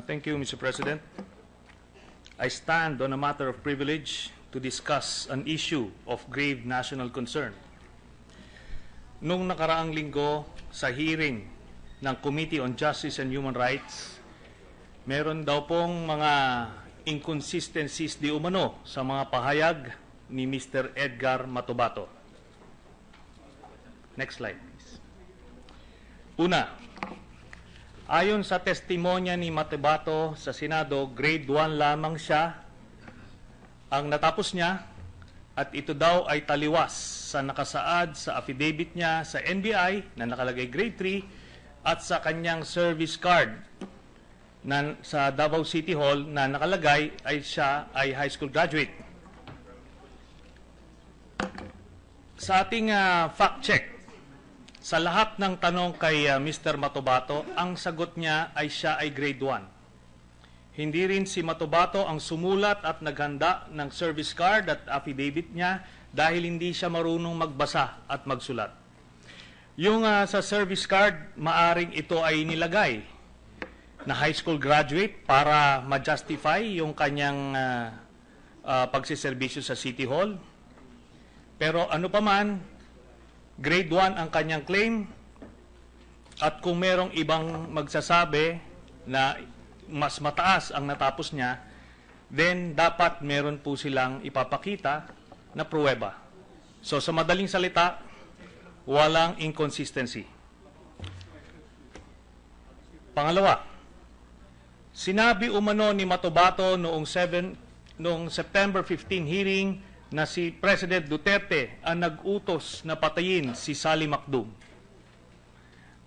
Thank you, Mr. President. I stand on a matter of privilege to discuss an issue of grave national concern. Nung nakaraang linggo sa hearing ng Committee on Justice and Human Rights, meron daw pong mga inconsistencies di umano sa mga pahayag ni Mr. Edgar Matubato. Next slide, please. Una, ayon sa testimonya ni Matubato sa Senado, grade 1 lamang siya ang natapos niya at ito daw ay taliwas sa nakasaad sa affidavit niya sa NBI na nakalagay grade 3 at sa kanyang service card na sa Davao City Hall na nakalagay ay siya ay high school graduate. Sa ating fact check, sa lahat ng tanong kay Mr. Matubato, ang sagot niya ay siya ay grade 1. Hindi rin si Matubato ang sumulat at naghanda ng service card at affidavit niya dahil hindi siya marunong magbasa at magsulat. Yung sa service card, maaring ito ay nilagay na high school graduate para ma-justify yung kanyang pagsiservisyo sa City Hall. Pero ano pa man, grade 1 ang kanyang claim at kung merong ibang magsasabi na mas mataas ang natapos niya, then dapat meron po silang ipapakita na pruweba. So sa madaling salita, walang inconsistency. Pangalawa, sinabi umano ni Matubato noong September 15 hearing na si President Duterte ang nag-utos na patayin si Sally Macdum.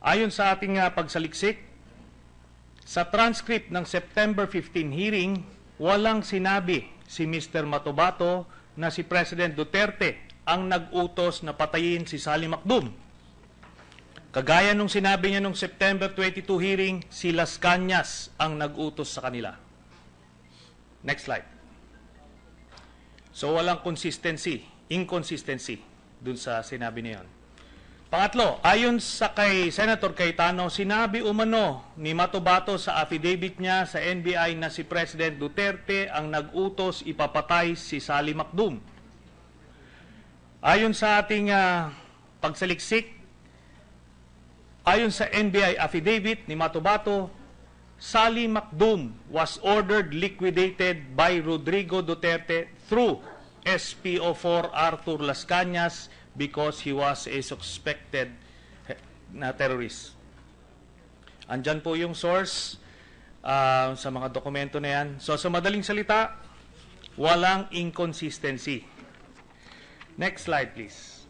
Ayon sa ating pagsaliksik, sa transcript ng September 15 hearing, walang sinabi si Mr. Matubato na si President Duterte ang nag-utos na patayin si Sally Macdum. Kagaya nung sinabi niya nung September 22 hearing, si Las Cañas ang nag-utos sa kanila. Next slide. So walang inconsistency dun sa sinabi niyon. Pangatlo, ayon sa kay Senator Cayetano, sinabi umano ni Matubato sa affidavit niya sa NBI na si President Duterte ang nag-utos ipapatay si Sally Macdum. Ayon sa ating pagsaliksik, ayon sa NBI affidavit ni Matubato, Sally Macdum was ordered liquidated by Rodrigo Duterte through SPO4 Arthur Las Cañas because he was a suspected na terrorist. Andyan po yung source sa mga dokumento na yan. So sa madaling salita, walang inconsistency. Next slide please.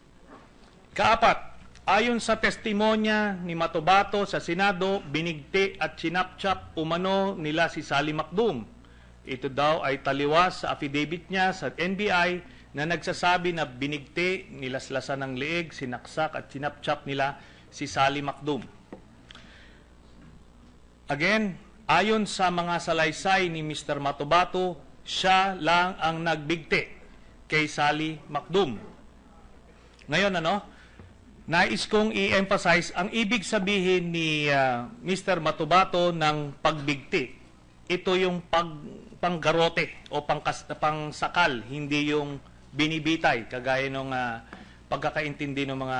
Kaapat, ayon sa testimonya ni Matubato sa Senado, binigti at sinapchap umano nila si Sally Macdum. Ito daw ay taliwas sa affidavit niya sa NBI na nagsasabi na binigti, nilaslasan ng leeg, sinaksak at sinapchap nila si Sally Macdum. Again, ayon sa mga salaysay ni Mr. Matubato, siya lang ang nagbigti kay Sally Macdum. Ngayon nais kong i-emphasize ang ibig sabihin ni Mr. Matubato ng pagbigti. Ito yung panggarote o pangsakal, hindi yung binibitay, kagaya ng pagkakaintindi ng mga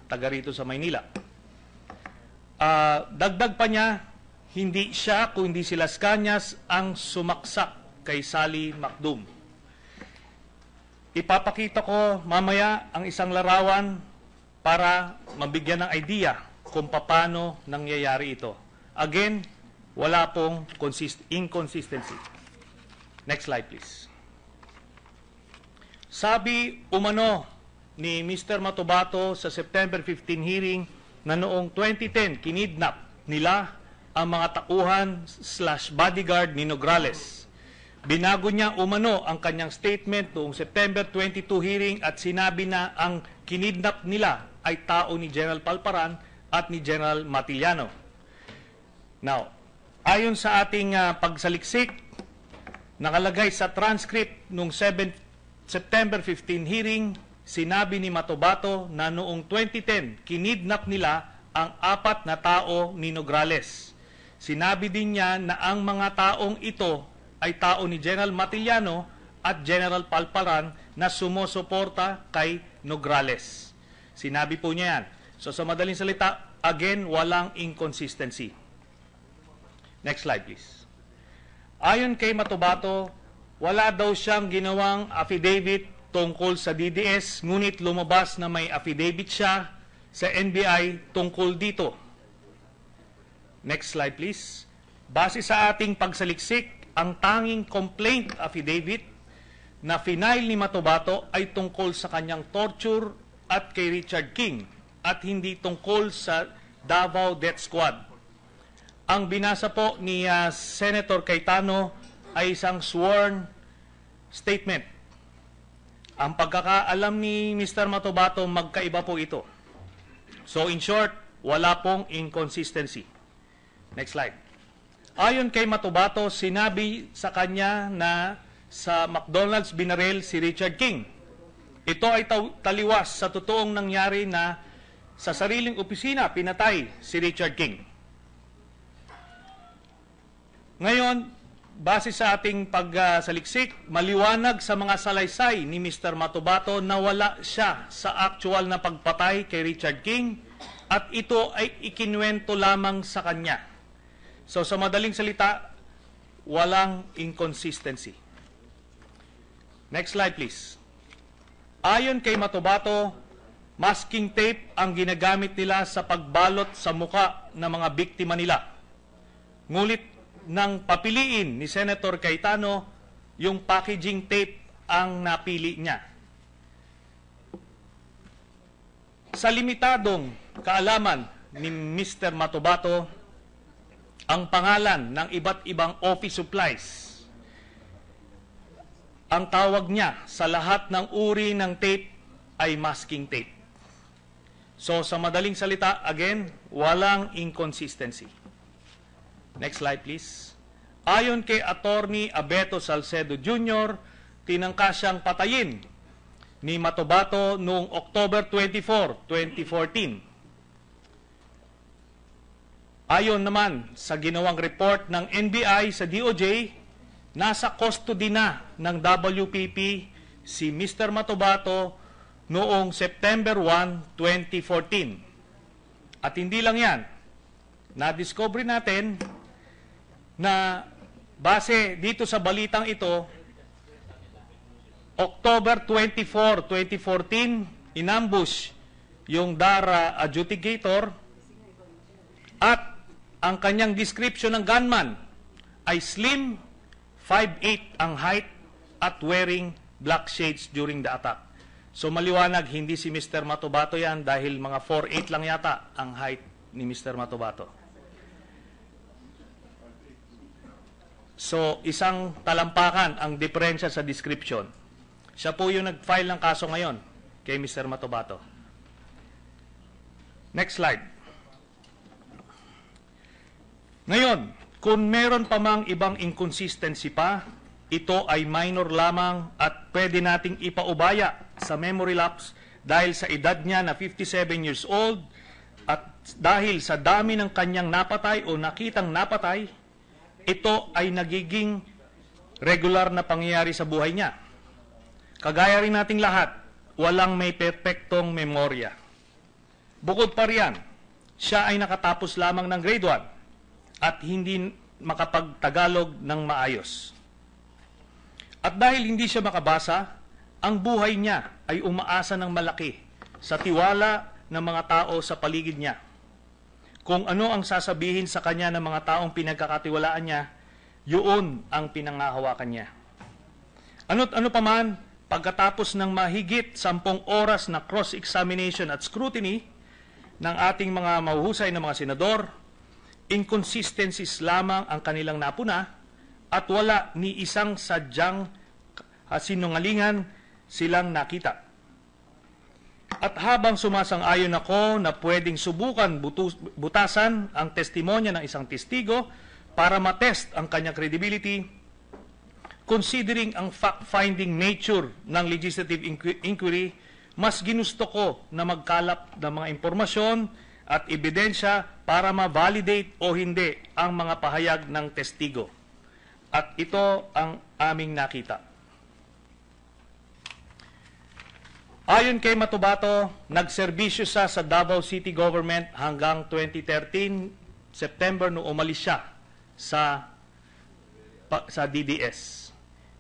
taga rito sa Maynila. Dagdag pa niya, hindi siya kundi si Las Cañas ang sumaksak kay Sally Macdum. Ipapakita ko mamaya ang isang larawan para mabigyan ng idea kung paano nangyayari ito. Again, wala pong inconsistency. Next slide, please. Sabi umano ni Mr. Matubato sa September 15 hearing na noong 2010, kinidnap nila ang mga tauhan/bodyguard ni Nograles. Binago niya umano ang kanyang statement noong September 22 hearing at sinabi na ang kinidnap nila ay tao ni General Palparan at ni General Matiliano. Now, ayon sa ating pagsaliksik, nakalagay sa transcript noong September 15 hearing, sinabi ni Matubato na noong 2010, kinidnap nila ang 4 na tao ni Nograles. Sinabi din niya na ang mga taong ito ay tao ni General Matiliano at General Palparan na sumusuporta kay Nograles. Sinabi po niya yan. So sa madaling salita, again, walang inconsistency. Next slide, please. Ayon kay Matubato, wala daw siyang ginawang affidavit tungkol sa DDS, ngunit lumabas na may affidavit siya sa NBI tungkol dito. Next slide, please. Base sa ating pagsaliksik, ang tanging complaint affidavit na final ni Matubato ay tungkol sa kanyang torture at kay Richard King at hindi tungkol sa Davao Death Squad. Ang binasa po ni Senator Cayetano ay isang sworn statement. Ang pagkakaalam ni Mr. Matubato, magkaiba po ito. So in short, wala pong inconsistency. Next slide. Ayon kay Matubato, sinabi sa kanya na sa McDonald's binaril si Richard King. Ito ay taliwas sa totoong nangyari na sa sariling opisina pinatay si Richard King. Ngayon, base sa ating pagsaliksik, maliwanag sa mga salaysay ni Mr. Matubato na wala siya sa actual na pagpatay kay Richard King at ito ay ikinuwento lamang sa kanya. So sa madaling salita, walang inconsistency. Next slide, please. Ayon kay Matubato, masking tape ang ginagamit nila sa pagbalot sa muka ng mga biktima nila. Ngulit nang papiliin ni Senator Cayetano, yung packaging tape ang napili niya. Sa limitadong kaalaman ni Mr. Matubato, ang pangalan ng iba't ibang office supplies, ang tawag niya sa lahat ng uri ng tape ay masking tape. So sa madaling salita, again, walang inconsistency. Next slide, please. Ayon kay Attorney Abeto Salcedo Jr., tinangka siyang patayin ni Matubato noong October 24, 2014. Ayon naman sa ginawang report ng NBI sa DOJ, nasa custody na ng WPP si Mr. Matubato noong September 1, 2014. At hindi lang yan, na-discover natin na base dito sa balitang ito, October 24, 2014, inambush yung DARA adjudicator at ang kanyang description ng gunman ay slim, 5'8" ang height at wearing black shades during the attack. So maliwanag, hindi si Mr. Matubato yan dahil mga 4'8" lang yata ang height ni Mr. Matubato. So isang talampakan ang diferensya sa description. Siya po yung nag-file ng kaso ngayon kay Mr. Matubato. Next slide. Ngayon, kung meron pa mang ibang inconsistency pa, ito ay minor lamang at pwede nating ipaubaya sa memory lapse dahil sa edad niya na 57 years old at dahil sa dami ng kanyang napatay o nakitang napatay, ito ay nagiging regular na pangyayari sa buhay niya. Kagaya rin nating lahat, walang may perpektong memorya. Bukod pa riyan, siya ay nakatapos lamang ng grade 1 at hindi makapagtagalog ng maayos. At dahil hindi siya makabasa, ang buhay niya ay umaasa ng malaki sa tiwala ng mga tao sa paligid niya. Kung ano ang sasabihin sa kanya ng mga taong pinagkakatiwalaan niya, yun ang pinangahawakan niya. Ano't ano pa man, pagkatapos ng mahigit 10 oras na cross-examination at scrutiny ng ating mga mahuhusay na mga senador, inconsistencies lamang ang kanilang napuna at wala ni isang sadyang sinungalingan silang nakita. At habang sumasang-ayon ako na pwedeng subukan butasan ang testimonya ng isang testigo para matest ang kanyang credibility, considering ang fact-finding nature ng legislative inquiry, mas ginusto ko na magkalap ng mga impormasyon at ebidensya para ma-validate o hindi ang mga pahayag ng testigo. At ito ang aming nakita. Ayon kay Matubato, nagserbisyo siya sa Davao City Government hanggang 2013, September, no umalis siya sa DDS.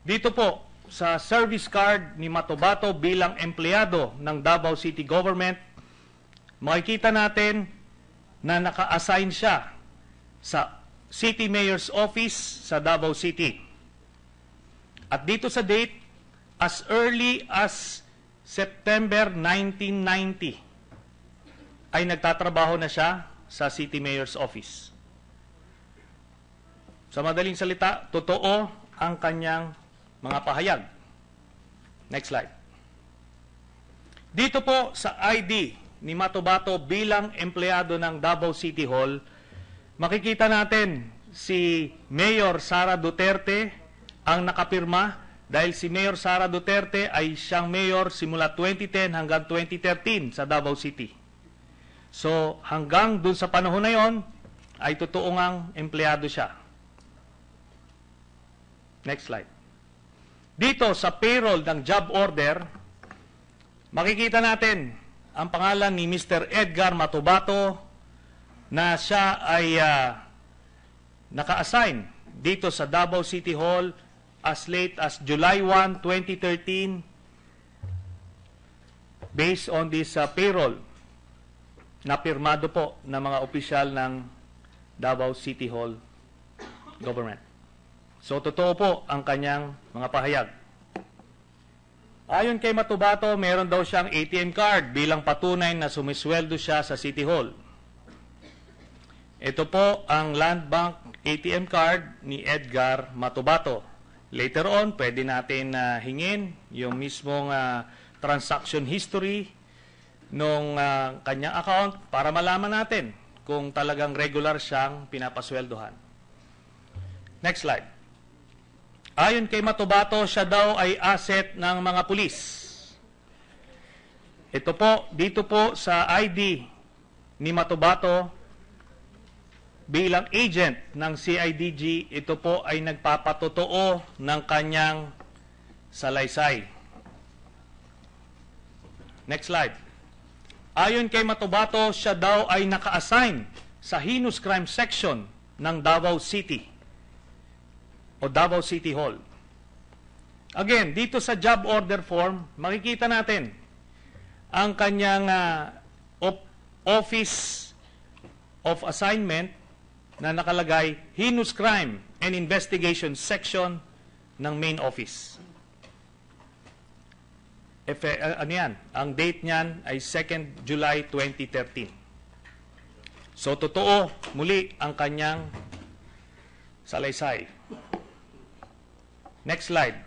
Dito po, sa service card ni Matubato bilang empleyado ng Davao City Government, makikita natin na naka-assign siya sa City Mayor's Office sa Davao City. At dito sa date, as early as September 1990, ay nagtatrabaho na siya sa City Mayor's Office. Sa madaling salita, totoo ang kanyang mga pahayag. Next slide. Dito po sa ID ni Matubato bilang empleyado ng Davao City Hall, makikita natin si Mayor Sara Duterte ang nakapirma dahil si Mayor Sara Duterte ay siyang mayor simula 2010 hanggang 2013 sa Davao City. So hanggang dun sa panahon na yon ay totoo ngang empleyado siya. Next slide. Dito sa payroll ng job order, makikita natin ang pangalan ni Mr. Edgar Matubato na siya ay naka-assign dito sa Davao City Hall as late as July 1, 2013 based on this payroll na pirmado po ng mga opisyal ng Davao City Hall Government. So, totoo po ang kanyang mga pahayag. Ayon kay Matubato, meron daw siyang ATM card bilang patunay na sumisweldo siya sa City Hall. Ito po ang Land Bank ATM card ni Edgar Matubato. Later on, pwede natin hingin yung mismong transaction history ng kanyang account para malaman natin kung talagang regular siyang pinapasweldohan. Next slide. Ayon kay Matubato, siya daw ay asset ng mga pulis. Ito po, dito po sa ID ni Matubato bilang agent ng CIDG, ito po ay nagpapatotoo ng kanyang salaysay. Next slide. Ayon kay Matubato, siya daw ay naka-assign sa heinous crime section ng Davao City o Davao City Hall. Again, dito sa job order form, makikita natin ang kanyang Office of Assignment na nakalagay Heinous Crime and Investigation Section ng main office. Ano yan? Ang date niyan ay 2nd July 2013. So, totoo muli ang kanyang salaysay. Next slide.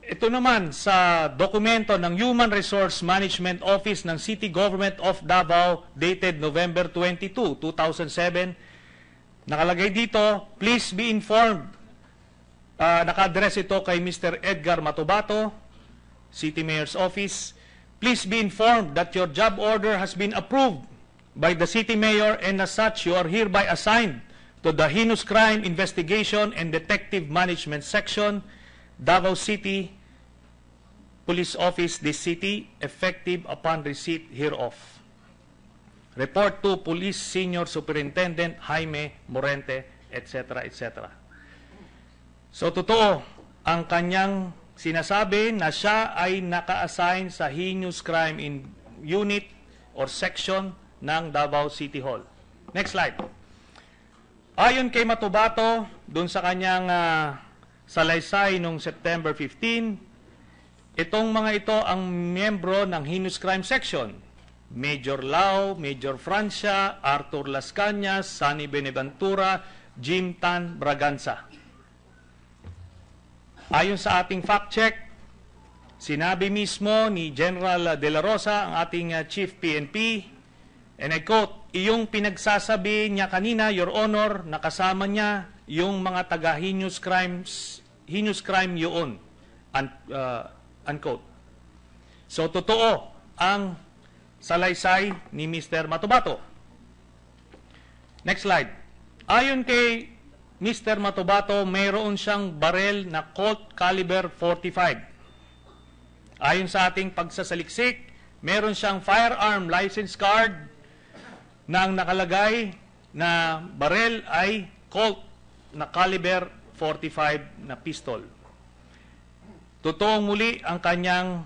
Ito naman sa dokumento ng Human Resource Management Office ng City Government of Davao dated November 22, 2007. Nakalagay dito, please be informed. Naka-address ito kay Mr. Edgar Matubato, City Mayor's Office. Please be informed that your job order has been approved by the City Mayor and as such you are hereby assigned to the Heinous Crime Investigation and Detective Management Section, Davao City Police Office, this city, effective upon receipt hereof. Report to Police Senior Superintendent Jaime Morente, etc., etc. So, totoo ang kanyang sinasabi na siya ay naka-assign sa Heinous Crime Unit or Section ng Davao City Hall. Next slide. Ayon kay Matubato, dun sa kanyang salaysay noong September 15, itong mga ito ang miyembro ng Heinous Crime Section. Major Lau, Major Francia, Arthur Las Cañas, Sunny Beneventura, Jim Tan Braganza. Ayon sa ating fact check, sinabi mismo ni General De La Rosa, ang ating Chief PNP, and I quote, iyong pinagsasabi niya kanina, Your Honor, nakasama niya yung mga taga-heinous crime yun. Unquote. So, totoo ang salaysay ni Mr. Matubato. Next slide. Ayon kay Mr. Matubato, mayroon siyang barel na Colt caliber 45. Ayon sa ating pagsasaliksik, meron siyang firearm license card na ang nakalagay na barel ay Colt na caliber 45 na pistol. Totoong muli ang kanyang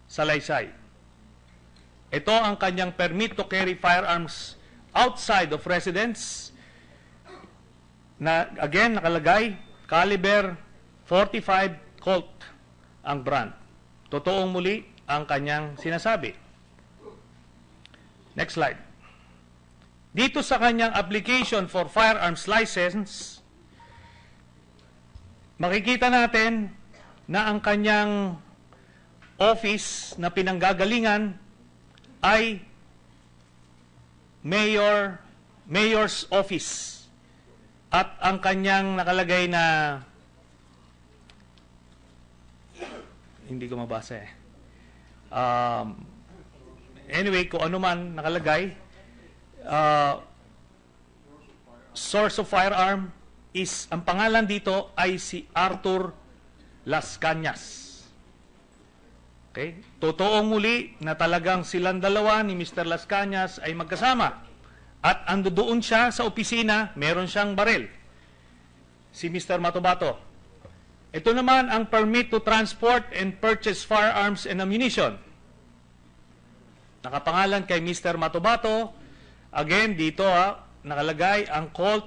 salaysay. Ito ang kanyang permit to carry firearms outside of residence na again nakalagay caliber 45 Colt ang brand. Totoong muli ang kanyang sinasabi. Next slide. Dito sa kanyang application for firearms license, makikita natin na ang kanyang office na pinanggagalingan ay mayor's office. At ang kanyang nakalagay na hindi ko mabasa eh. Anyway, kung ano man nakalagay, source of firearm is, ang pangalan dito ay si Arthur Las Cañas. Okay? Totoong muli na talagang silang dalawa ni Mr. Las Cañas ay magkasama. At ando doon siya sa opisina, meron siyang baril. Si Mr. Matubato. Ito naman ang permit to transport and purchase firearms and ammunition. Nakapangalan kay Mr. Matubato. Again, dito nakalagay ang Colt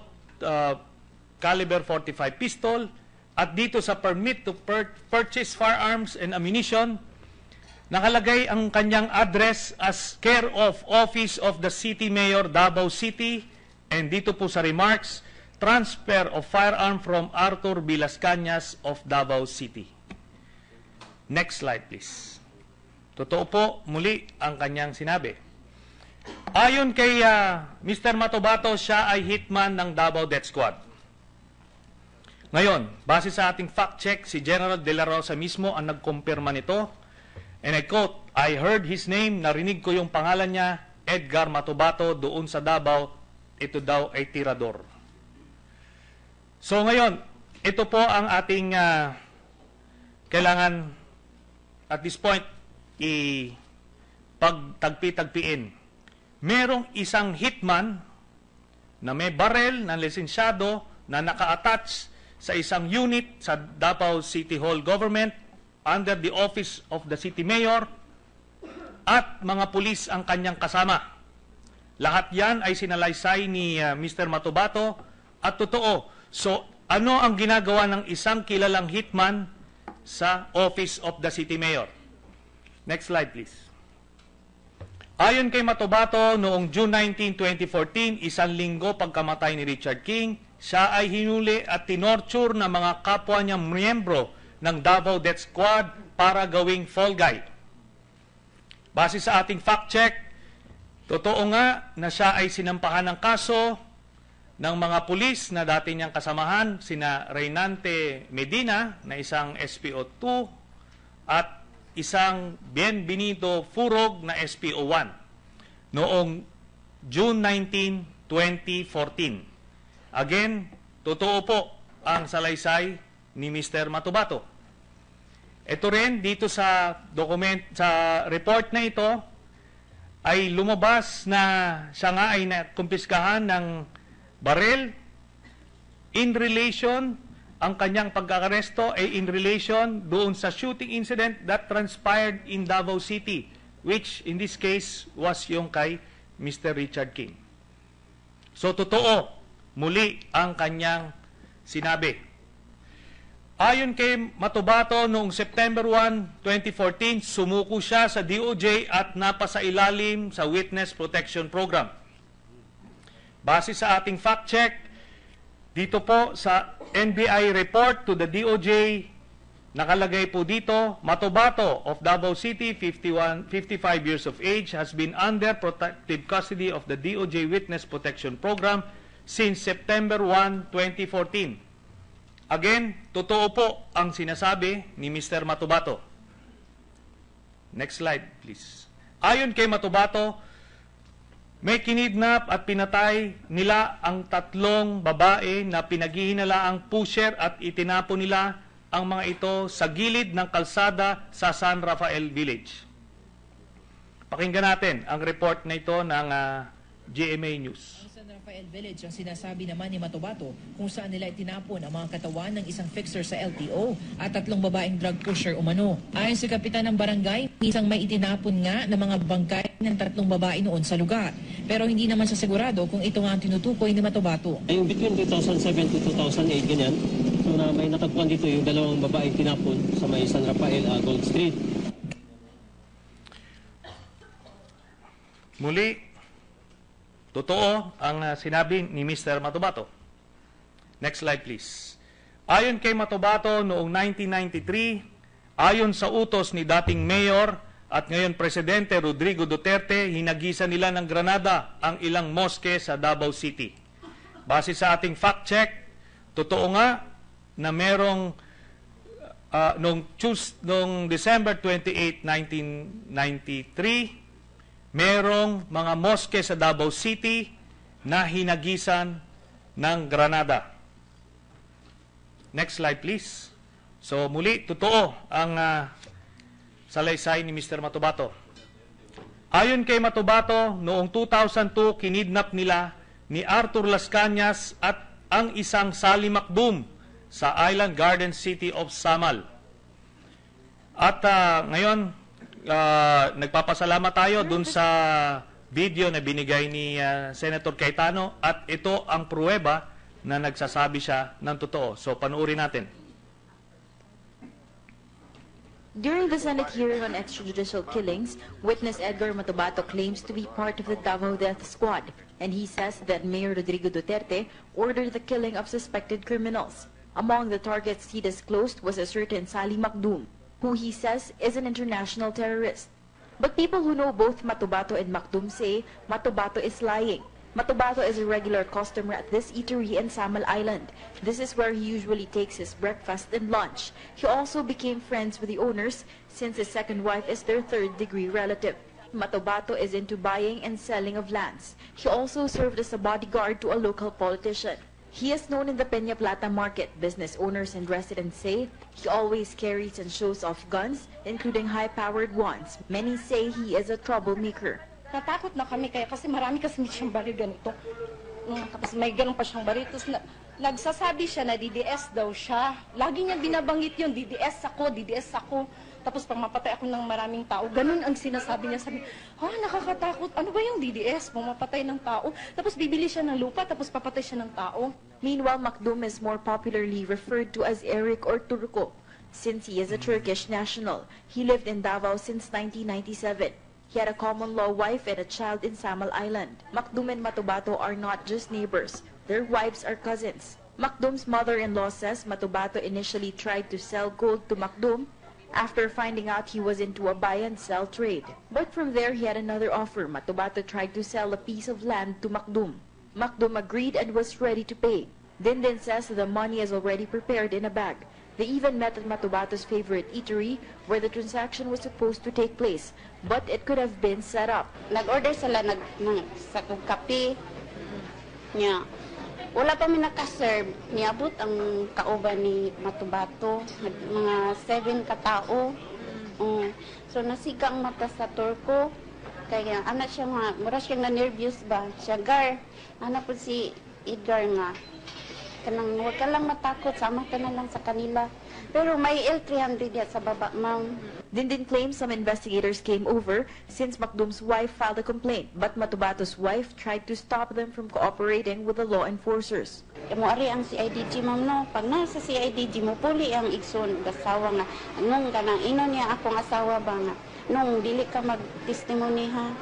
caliber 45 pistol. At dito sa permit to purchase firearms and ammunition, nakalagay ang kanyang address as care of Office of the City Mayor, Davao City. And dito po sa remarks, transfer of firearm from Arthur B. Las Cañas of Davao City. Next slide, please. Totoo po, muli ang kanyang sinabi. Ayon kay Mr. Matubato, siya ay hitman ng Davao Death Squad. Ngayon, base sa ating fact check, si General De La Rosa mismo ang nagkumpirma nito. And I quote, I heard his name, narinig ko yung pangalan niya, Edgar Matubato, doon sa Davao, ito daw ay tirador. So ngayon, ito po ang ating kailangan at this point pagtagpi-tagpiin. Merong isang hitman na may barel na lisensyado na naka-attach sa isang unit sa Davao City Hall Government under the Office of the City Mayor at mga pulis ang kanyang kasama. Lahat yan ay sinalaysay ni Mr. Matubato at totoo. So, ano ang ginagawa ng isang kilalang hitman sa Office of the City Mayor? Next slide, please. Ayon kay Matubato, noong June 19, 2014, isang linggo pagkamatay ni Richard King, siya ay hinuli at tinorture ng mga kapwa niyang miyembro ng Davao Death Squad para gawing fall guy. Base sa ating fact check, totoo nga na siya ay sinampahan ng kaso ng mga pulis na dati niyang kasamahan, sina Reynante Medina na isang SPO2 at isang Bienvenido Furog na SPO1 noong June 19, 2014. Again, totoo po ang salaysay ni Mr. Matubato. Ito rin dito sa report na ito ay lumabas na siya nga ay nakumpiskahan ng baril in relation, ang kanyang pagkakaresto ay in relation doon sa shooting incident that transpired in Davao City, which in this case was yung kay Mr. Richard King. So totoo, muli ang kanyang sinabi. Ayon kay Matubato, noong September 1, 2014, sumuko siya sa DOJ at napasailalim sa Witness Protection Program. Base sa ating fact check, dito po sa NBI report to the DOJ, nakalagay po dito, Matubato of Davao City, 55 years of age, has been under protective custody of the DOJ Witness Protection Program since September 1, 2014. Again, totoo po ang sinasabi ni Mr. Matubato. Next slide, please. Ayon kay Matubato, may kinidnap at pinatay nila ang 3 babae na pinaghihinalaang pusher at itinapon nila ang mga ito sa gilid ng kalsada sa San Rafael Village. Pakinggan natin ang report na ito ng GMA News. San Rafael Village ang sinasabi naman ni Matubato kung saan nila itinapon ang mga katawan ng isang fixer sa LTO at 3 babaeng drug pusher umano. Ayon sa kapitan ng barangay, isang may itinapon nga ng mga bangkay ng 3 babae noon sa lugar. Pero hindi naman siya sigurado kung ito nga ang tinutukoy ni Matubato. Yung between 2007 to 2008, ganyan. So na may natagpuan dito yung 2 babaeng tinapon sa may San Rafael, Gold Street. Muli, totoo ang sinabi ni Mr. Matubato. Next slide please. Ayon kay Matubato noong 1993, ayon sa utos ni dating Mayor at ngayon Presidente Rodrigo Duterte, hinagisan nila ng granada ang ilang moske sa Davao City. Base sa ating fact check, totoo nga na merong noong December 28, 1993, merong mga moske sa Davao City na hinagisan ng granada. Next slide please. So muli, totoo ang salaysay ni Mr. Matubato. Ayon kay Matubato, noong 2002, kinidnap nila ni Arthur Las Cañas at ang isang Sally Macdum sa Island Garden City of Samal. At ngayon, nagpapasalamat tayo dun sa video na binigay ni Senator Cayetano at ito ang pruweba na nagsasabi siya ng totoo. So panuorin natin. During the Senate hearing on extrajudicial killings, witness Edgar Matubato claims to be part of the Davao Death Squad, and he says that Mayor Rodrigo Duterte ordered the killing of suspected criminals. Among the targets he disclosed was a certain Sally Macdum, who he says is an international terrorist. But people who know both Matubato and Macdum say Matubato is lying. Matubato is a regular customer at this eatery in Samal Island. This is where he usually takes his breakfast and lunch. He also became friends with the owners since his second wife is their third-degree relative. Matubato is into buying and selling of lands. He also served as a bodyguard to a local politician. He is known in the Peña Plata market. Business owners and residents say he always carries and shows off guns, including high-powered ones. Many say he is a troublemaker. Natakot na kami kaya kasi marami kasi siyang baril ganito. Tapos may ganun pa siyang baril. Tapos nagsasabi siya na DDS daw siya. Lagi niya binabanggit yun, DDS ako, DDS ako. Tapos pag mapatay ako ng maraming tao, ganun ang sinasabi niya. Sabi, nakakatakot. Ano ba yung DDS? Pumapatay ng tao. Tapos bibili siya ng lupa, tapos papatay siya ng tao. Meanwhile, Macdum is more popularly referred to as Eric or Turco. Since he is a Turkish national, he lived in Davao since 1997. He had a common-law wife and a child in Samal Island. Macdum and Matubato are not just neighbors. Their wives are cousins. Macdum's mother-in-law says Matubato initially tried to sell gold to Macdum after finding out he was into a buy-and-sell trade. But from there, he had another offer. Matubato tried to sell a piece of land to Macdum. Macdum agreed and was ready to pay. Dindin says the money is already prepared in a bag. They even met at Matubato's favorite eatery where the transaction was supposed to take place, but it could have been set up. Nag-order sila sa kape niya. Wala pa mi nakaserve. Niabot ang kauban ni Matubato. Mga 7 katao. So nasiga ang mata sa Turko. Kaya anak siya nga, mura siya na nervous ba. Siya Gar, anak po si Edgar nga. Kanang huwag ka lang matakot, sama ka na lang sa kanila. Pero may L300 yan sa baba, ma'am. Dindin claims some investigators came over since Macdum's wife filed a complaint, but Matubato's wife tried to stop them from cooperating with the law enforcers. Mo ari ang CIDG, ma'am, no? Pag nasa CIDG mo, puli ang igsoon, asawa nga. Nung kanang ino niya akong asawa ba nga? Nung dili ka mag-testimony ha?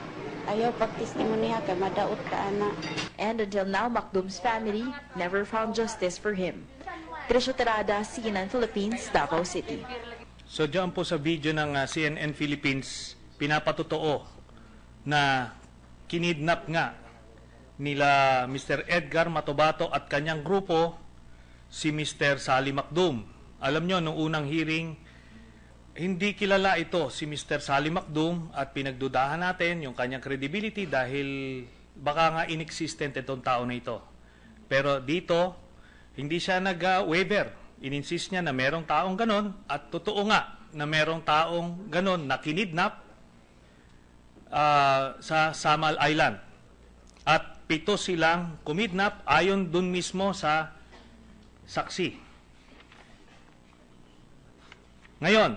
Ayaw pag-testimony ha, kay madaot ka, anak. And until now, Macdum's family never found justice for him. Trisha Terada, CNN Philippines, Davao City. So diyan po sa video ng CNN Philippines, pinapatotoo na kinidnap nga nila Mr. Edgar Matubato at kanyang grupo si Mr. Sally Macdum. Alam nyo, nung unang hearing, hindi kilala ito si Mr. Sally Macdum at pinagdudahan natin yung kanyang credibility dahil baka nga inexistent itong tao na ito. Pero dito, hindi siya nag-waiver. Ininsist niya na merong taong ganon at totoo nga na merong taong ganon na kinidnap sa Samal Island. At 7 silang kumidnap ayon dun mismo sa saksi. Ngayon,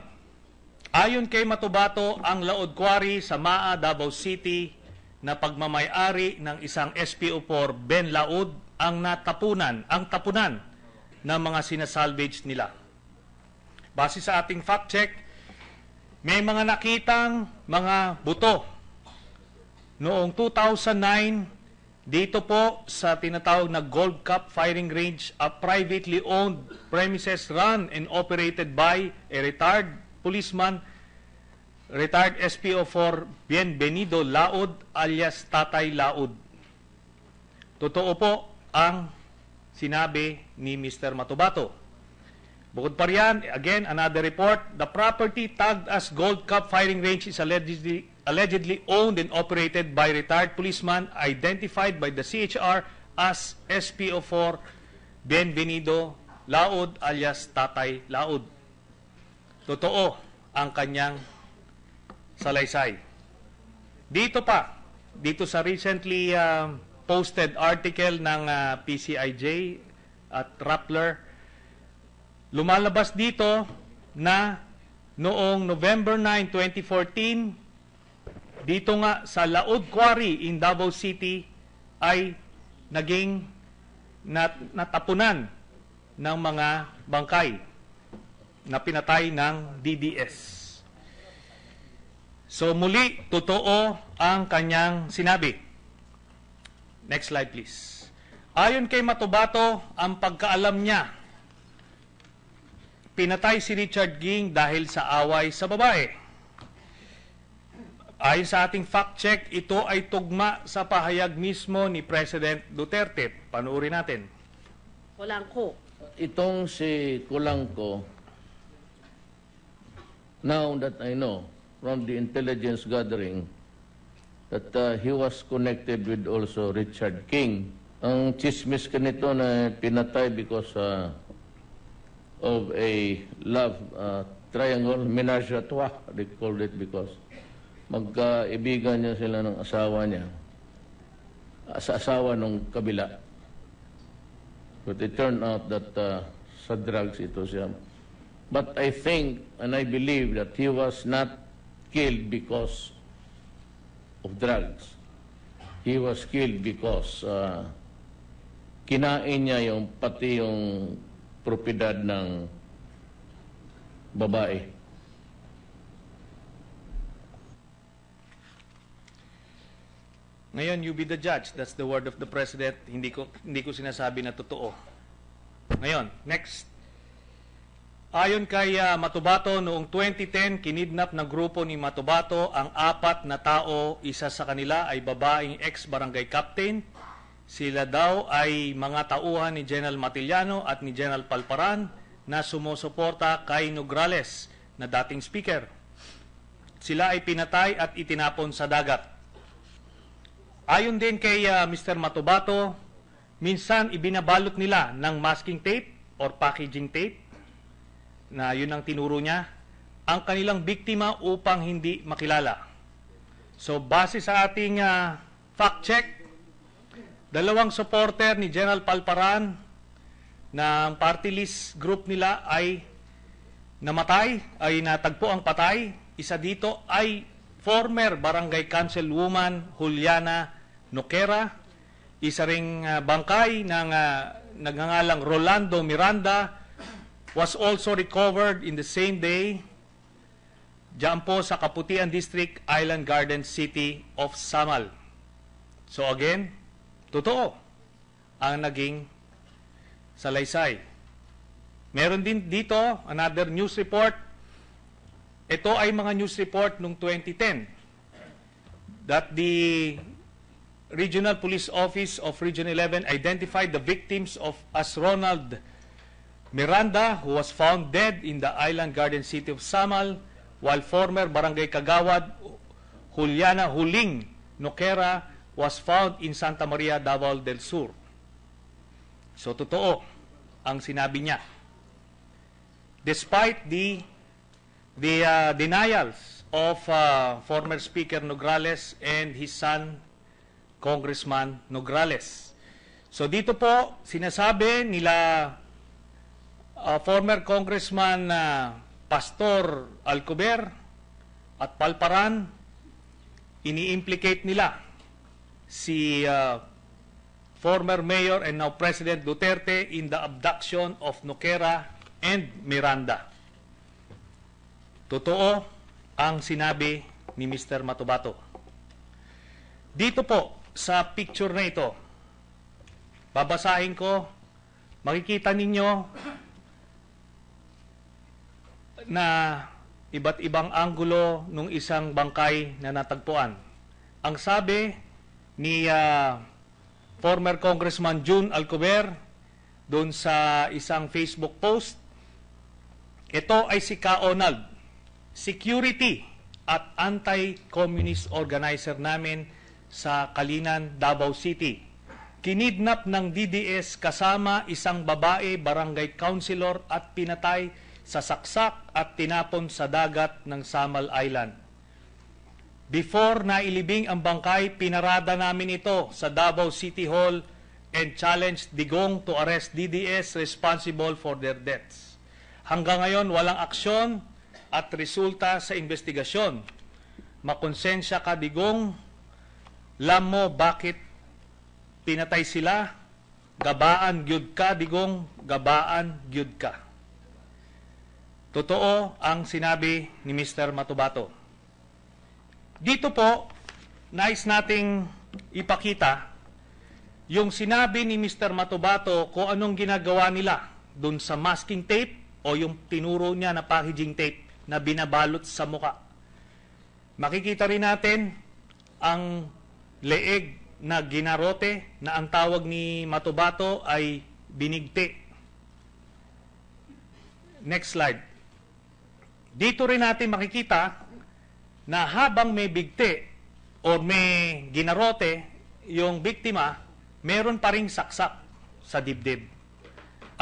ayon kay Matubato, ang Laod Quarry sa Maa, Davao City na pagmamay-ari ng isang SPO4 Ben Laod ang tapunan ng mga sinasalvage nila. Base sa ating fact check, may mga nakitang mga buto. Noong 2009, dito po sa tinatawag na Gold Cup Firing Range, a privately owned premises run and operated by a retired policeman, retired SPO4 Bienvenido Laod alias Tatay Laod. Totoo po ang sinabi ni Mr. Matubato. Bukod pa riyan, again, another report, the property tagged as Gold Cup Firing Range is allegedly owned and operated by retired policeman identified by the CHR as SPO4 Bienvenido Laod alias Tatay Laod. Totoo ang kanyang salaysay. Dito sa recently posted article ng PCIJ at Rappler, lumalabas dito na noong November 9, 2014, dito nga sa Laod Quarry in Davao City ay naging natapunan ng mga bangkay na pinatay ng DDS. So muli, totoo ang kanyang sinabi. Next slide please. Ayon kay Matubato, ang pagkaalam niya, pinatay si Richard Ging dahil sa away sa babae. Ayon sa ating fact check, ito ay tugma sa pahayag mismo ni President Duterte. Panoorin natin. Kulangko. Itong si Kulangko, now that I know from the intelligence gathering that he was connected with also Richard King. Ang chismis ka nito na pinatay because of a love triangle, ménage à trois, they called it, because magkaibigan niya sila ng asawa niya, sa asawa ng kabila. But it turned out that sa drugs ito siya. But I think and I believe that he was not killed because of drugs. He was killed because kinain niya pati yung propiedad ng babae. Ngayon, you be the judge. That's the word of the President. Hindi ko sinasabi na totoo. Ngayon, next. Ayon kay Matubato, noong 2010, kinidnap ng grupo ni Matubato ang 4 na tao. Isa sa kanila ay babaeng ex-barangay captain. Sila daw ay mga tauhan ni General Matiliano at ni General Palparan na sumusuporta kay Nograles na dating speaker. Sila ay pinatay at itinapon sa dagat. Ayon din kay Mr. Matubato, minsan ibinabalot nila ng masking tape or packaging tape, na yun ang tinuro niya, ang kanilang biktima upang hindi makilala. So base sa ating fact check, 2 supporter ni General Palparan ng party list group nila ay namatay, ay natagpo ang patay. Isa dito ay former barangay councilwoman Juliana Noquera. Isa ring bangkay ng nagngangalang Rolando Miranda was also recovered in the same day diyan po sa Kaputian District, Island Garden City of Samal. So again, totoo ang naging salaysay. Meron din dito another news report. Ito ay mga news report noong 2010 that the Regional Police Office of Region 11 identified the victims as Ronald Miranda, who was found dead in the island garden city of Samal, while former barangay kagawad Juliana Huling Noquera was found in Santa Maria, Davao del Sur. So totoo ang sinabi niya. Despite the denials of former Speaker Nograles and his son, Congressman Nograles. So dito po, sinasabi nila former Congressman Pastor Alcober at Palparan, ini-implicate nila si former Mayor and now President Duterte in the abduction of Noquera and Miranda. Totoo ang sinabi ni Mr. Matubato. Dito po, sa picture na ito, babasahin ko, makikita ninyo na iba't ibang anggulo ng isang bangkay na natagpuan. Ang sabi ni former Congressman June Alcober doon sa isang Facebook post, ito ay si Kaonald, security at anti-communist organizer namin sa Kalinan, Davao City. Kinidnap ng DDS kasama isang babae, barangay councilor at pinatay sa saksak at tinapon sa dagat ng Samal Island. Before nailibing ang bangkay, pinarada namin ito sa Davao City Hall and challenged Digong to arrest DDS responsible for their deaths. Hanggang ngayon, walang aksyon at resulta sa investigasyon. Makonsensya ka, Digong. Alam mo bakit pinatay sila? Gabaan gyud ka, Digong. Gabaan gyud ka. Totoo ang sinabi ni Mr. Matubato. Dito po, nais nating ipakita yung sinabi ni Mr. Matubato kung anong ginagawa nila dun sa masking tape o yung tinuro niya na packaging tape na binabalot sa muka. Makikita rin natin ang leeg na ginarote na ang tawag ni Matubato ay binigti. Next slide. Dito rin natin makikita na habang may bigti o may ginarote yung biktima, meron pa ring saksak sa dibdib.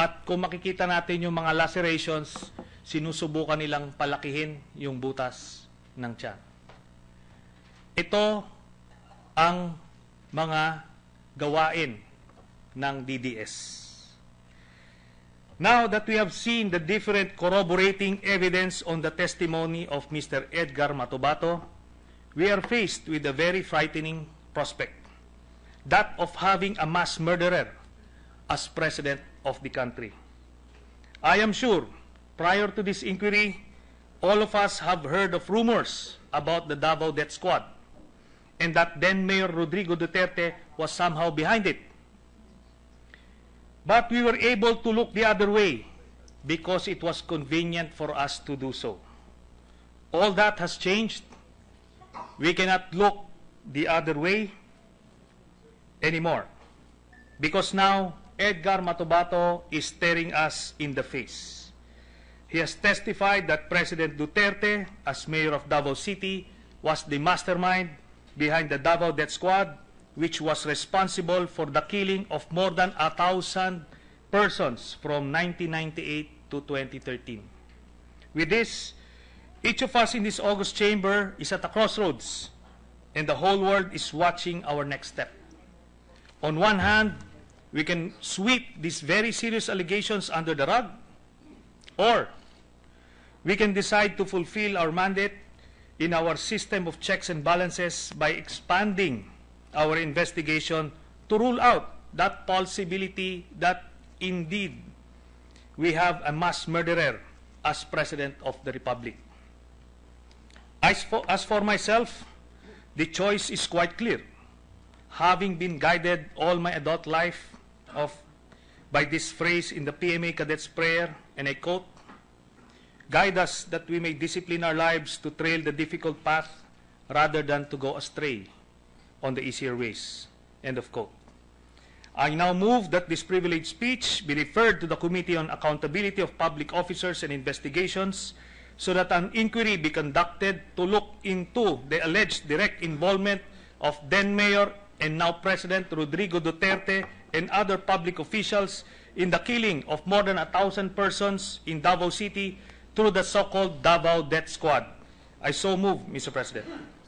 At kung makikita natin yung mga lacerations, sinusubukan nilang palakihin yung butas ng tiyan. Ito ang mga gawain ng DDS. Now that we have seen the different corroborating evidence on the testimony of Mr. Edgar Matubato, we are faced with a very frightening prospect, that of having a mass murderer as president of the country. I am sure, prior to this inquiry, all of us have heard of rumors about the Davao Death Squad, and that then Mayor Rodrigo Duterte was somehow behind it. But we were able to look the other way because it was convenient for us to do so. All that has changed. We cannot look the other way anymore because now Edgar Matubato is staring us in the face. He has testified that President Duterte, as mayor of Davao City, was the mastermind behind the Davao Death Squad, which was responsible for the killing of more than 1,000 persons from 1998 to 2013. With this, each of us in this August chamber is at a crossroads, and the whole world is watching our next step. On one hand, we can sweep these very serious allegations under the rug, or we can decide to fulfill our mandate in our system of checks and balances by expanding our investigation to rule out that possibility that indeed we have a mass murderer as President of the Republic. As for myself, the choice is quite clear. Having been guided all my adult life by this phrase in the PMA Cadets Prayer, and I quote, "Guide us that we may discipline our lives to trail the difficult path rather than to go astray on the easier ways." End of quote. I now move that this privileged speech be referred to the Committee on Accountability of Public Officers and Investigations so that an inquiry be conducted to look into the alleged direct involvement of then Mayor and now President Rodrigo Duterte and other public officials in the killing of more than 1,000 persons in Davao City through the so-called Davao Death Squad. I so move, Mr. President.